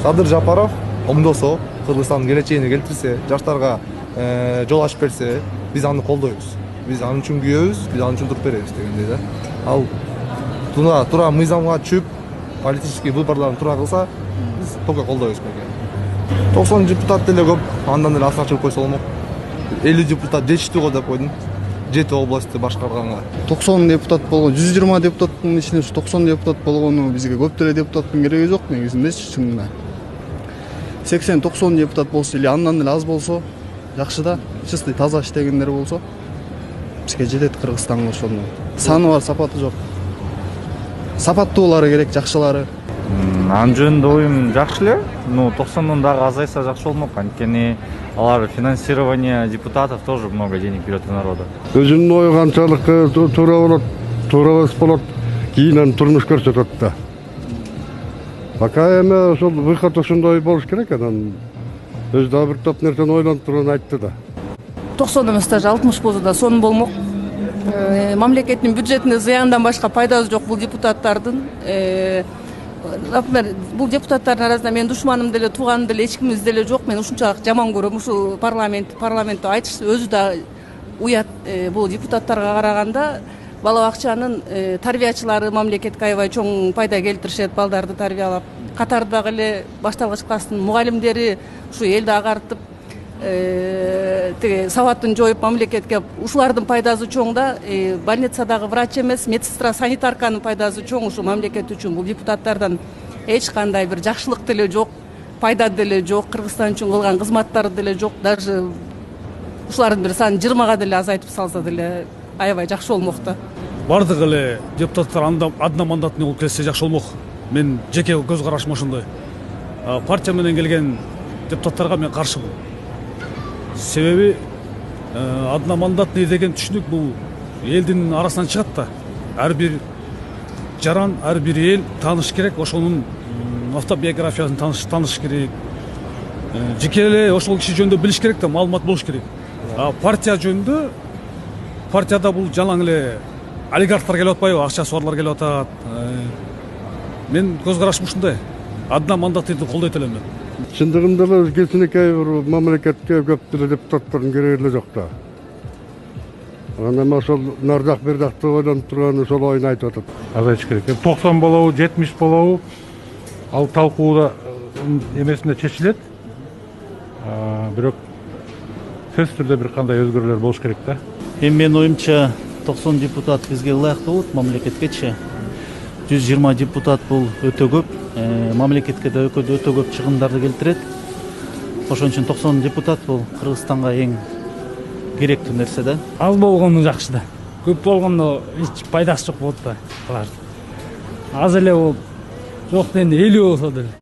Садыр Жапаров оңдосо, Кыргызстандын келечегине келтирсе, жаштарга жол ачып берсе, биз аны колдойбуз. Биз анын үчүн күйөбүз, биз анын үчүн туруп беребиз дегендей да. Ал туура мыйзамга чүп, политический выборларын туура кылса, биз только колдойбуз беке. 90 депутат деле көп, андан эле асын ачылып койсо болмок. 50 депутат жетиштүү го деп койдум. 7 областты башкарганга. 90 депутат болгон, 120 депутаттын ичинде 90 депутат болгону бизге көп деле депутаттын кереги жок негизиндечи чынында. 80-90 депутат болсо или андан эле аз болсо жакшы да, чистой таза иштегендер болсо бизге жетет Кыргызстанга ошондо. Саны бар, сапаты жок. Сапаттуулары керек, жакшылары. Анын жөнүндө оюм жакшы эле. 90-дон дагы азайса жакшы болмок. Анткени алар финансирование депутатов тоже много денег берет у народа. Өзүнүн ою канчалык туура болот, туура эмес болот, кийинен турмуш көрсөтөт да. Пока эме ошол выход ошондой болуш керек, анан өзү дагы бир топ нерсени ойлонуп турган айтты да. 90 эмес даже 60 болсо да сонун болмок. Мамлекеттин бюджетине зыяндан башка пайдасы жок бул депутаттардын. Например, бул депутаттардын арасында мен душманым деле, тууганым деле, эч кимибиз деле жок. Мен ушунчалык жаман көрөм ушул парламентте айтыш өзү да уят. Бул депутаттарга караганда бала бакчанын тарбиячылары мамлекетке аябай чоң пайда келтиришет, балдарды тарбиялап. Катардагы эле башталгыч класстын мугалимдери ушу элди агартып, сабатын жоюп мамлекетке, ушулардын пайдасы чоң да. Больницадагы врач эмес, медсестра, санитарканын пайдасы чоң ушу мамлекет үчүн. Бул депутаттардан эч кандай бир жакшылык деле жок, пайда деле жок, Кыргызстан үчүн кылган кызматтары деле жок. Даже ушулардын бир санын 20га деле азайтып салса деле аябай жакшы болмок да. Бардык эле депутаттар одномандатный болуп келсе жакшы болмок. Мен жеке көз карашым ошондой. Партия менен келген депутаттарга мен каршымын. Себеби одномандатный деген түшүнүк бул элдин арасынан чыгат да. Ар бир жаран, ар бир эл тааныш керек, ошонун автобиографиясын тааныш керек. Жеке эле ошол киши жөнүндө билиш керек да, маалымат болуш керек. Партия жөнүндө партияда бул жалаң эле олигархтар келип атпайбы, акча соорлар келип атат. Мен көз карашым ушундай. Одномандатныйды колдойт элем мен. Чындыгында эле кечинекей бир мамлекетке көп деле депутаттардын кереги эле жок да. Анан ошол нардак бирдакты ойлонуп турган ошол оюн айтып атат. Азайтыш керек. 90 болобу, 70 болобу, ал талкууда эмесинде чечилет. Бирок сөзсүз түрдө бир кандай өзгөрүүлөр болуш керек да. Менин оюмча 90 депутат бизге ылайыктуу болот мамлекеткечи. 120 депутат бул өтө көп. Мамлекетке да өтө көп чыгымдарды келтирет. Ошон үчүн 90 депутат бул Кыргызстанга эң керектүү нерсе да. Аз болгону жакшы да. Көп болгондо эч пайдасы жок болот да. Аз эле болуп, жок дегенде 50 болсо деле.